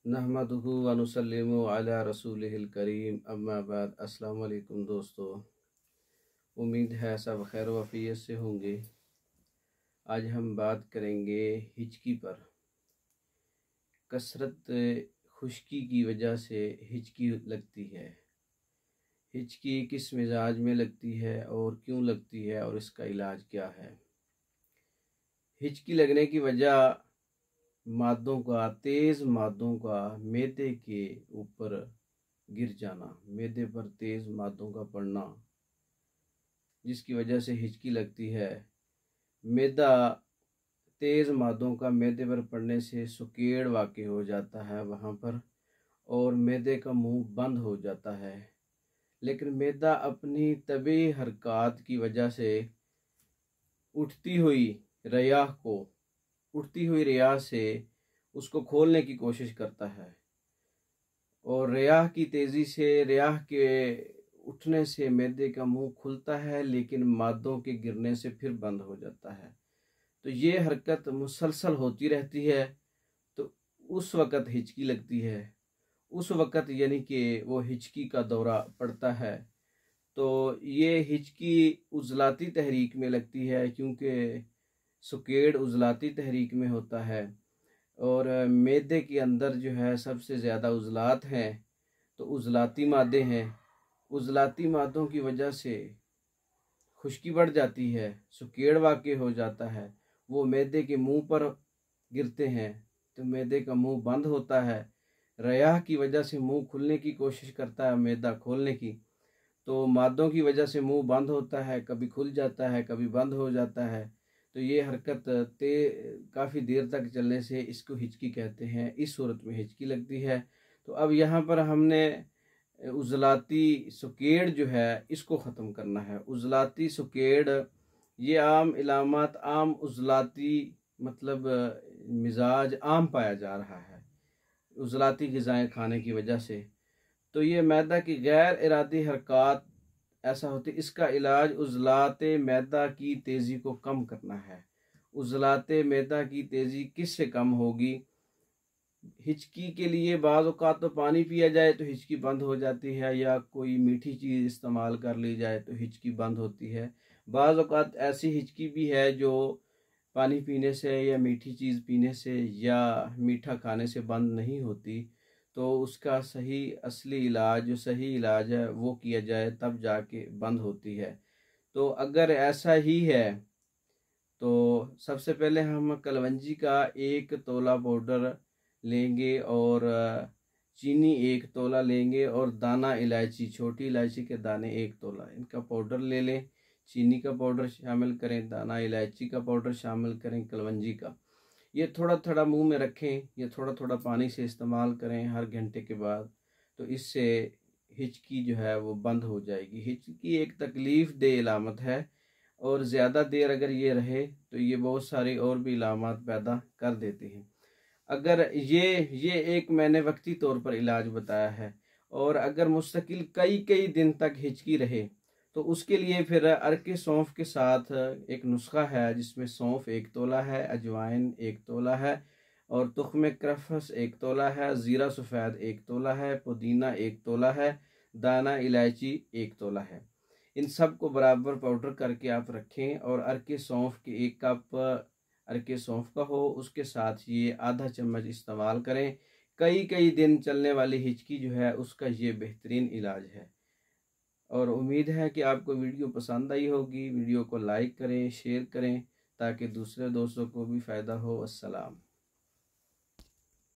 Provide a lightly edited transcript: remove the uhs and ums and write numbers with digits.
नहमदुहु व नुसल्लिमु अला रसूलिहिल करीम, अम्मा बाद। अस्सलाम वालेकुम दोस्तों, उम्मीद है सब खैर वफ़ियत से होंगे। आज हम बात करेंगे हिचकी पर। कसरत खुश्की की वजह से हिचकी लगती है। हिचकी किस मिजाज में लगती है और क्यों लगती है और इसका इलाज क्या है। हिचकी लगने की वजह तेज़ मादों का मैदे के ऊपर गिर जाना, मैदे पर तेज़ मादों का पड़ना, जिसकी वजह से हिचकी लगती है। मैदा तेज़ मादों का मैदे पर पड़ने से सुकेड़ वाक़ हो जाता है वहाँ पर, और मैदे का मुंह बंद हो जाता है। लेकिन मैदा अपनी तबी हरकत की वजह से उठती हुई रियाह से उसको खोलने की कोशिश करता है, और रियाह की तेज़ी से, रियाह के उठने से मैदे का मुंह खुलता है, लेकिन मादों के गिरने से फिर बंद हो जाता है। तो ये हरकत मुसलसल होती रहती है। तो उस वक़्त हिचकी लगती है। उस वक़्त यानी कि वो हिचकी का दौरा पड़ता है। तो ये हिचकी उज़लाती तहरीक में लगती है, क्योंकि सुकेड़ उज़लाती तहरीक में होता है, और मैदे के अंदर जो है सबसे ज़्यादा उज़लात हैं, तो उज़लाती मादे हैं। उज़लाती मादों की वजह से खुश्की बढ़ जाती है, सुकेड़ वाक़ हो जाता है, वो मैदे के मुंह पर गिरते हैं, तो मैदे का मुंह बंद होता है। रियाह की वजह से मुंह खुलने की कोशिश करता है मैदा खोलने की, तो मादों की वजह से मुंह बंद होता है, कभी खुल जाता है कभी बंद हो जाता है। तो ये हरकत काफ़ी देर तक चलने से इसको हिचकी कहते हैं। इस सूरत में हिचकी लगती है। तो अब यहाँ पर हमने उज़लाती सुकेड़ जो है इसको ख़त्म करना है। उज़लाती सुकेड़ ये आम इलामात, आम उज़लाती मतलब मिजाज आम पाया जा रहा है उज़लाती ग़िज़ाएँ खाने की वजह से। तो ये मैदा की गैर इरादी हरकत ऐसा होती है। इसका इलाज उज़लाते मैदा की तेज़ी को कम करना है। उज़लाते मैदा की तेज़ी किससे कम होगी? हिचकी के लिए बाज़ औक़ात तो पानी पिया जाए तो हिचकी बंद हो जाती है, या कोई मीठी चीज़ इस्तेमाल कर ली जाए तो हिचकी बंद होती है। बाज़ औक़ात ऐसी हिचकी भी है जो पानी पीने से या मीठी चीज़ पीने से या मीठा खाने से बंद नहीं होती। तो उसका सही असली इलाज, जो सही इलाज है वो किया जाए, तब जाके बंद होती है। तो अगर ऐसा ही है तो सबसे पहले हम कलवंजी का 1 तोला पाउडर लेंगे, और चीनी 1 तोला लेंगे, और दाना इलायची, छोटी इलायची के दाने 1 तोला, इनका पाउडर ले लें। चीनी का पाउडर शामिल करें, दाना इलायची का पाउडर शामिल करें, कलवंजी का। ये थोड़ा थोड़ा मुंह में रखें, ये थोड़ा थोड़ा पानी से इस्तेमाल करें हर घंटे के बाद। तो इससे हिचकी जो है वो बंद हो जाएगी। हिचकी एक तकलीफ़ दे इलामत है, और ज़्यादा देर अगर ये रहे तो ये बहुत सारी और भी इलामात पैदा कर देती हैं। अगर ये एक मैंने वक्ती तौर पर इलाज बताया है, और अगर मुस्तकिल कई कई दिन तक हिचकी रहे तो उसके लिए फिर अर्के सौंफ के साथ एक नुस्खा है, जिसमें सौंफ 1 तोला है, अजवाइन 1 तोला है, और तुख्म करफस 1 तोला है, ज़ीरा सफ़ेद 1 तोला है, पुदीना 1 तोला है, दाना इलायची 1 तोला है। इन सब को बराबर पाउडर करके आप रखें, और अर्के सौंफ के 1 कप अर्के सौंफ का हो, उसके साथ ये आधा चम्मच इस्तेमाल करें। कई कई दिन चलने वाली हिचकी जो है उसका ये बेहतरीन इलाज है। और उम्मीद है कि आपको वीडियो पसंद आई होगी। वीडियो को लाइक करें, शेयर करें, ताकि दूसरे दोस्तों को भी फ़ायदा हो। अस्सलाम।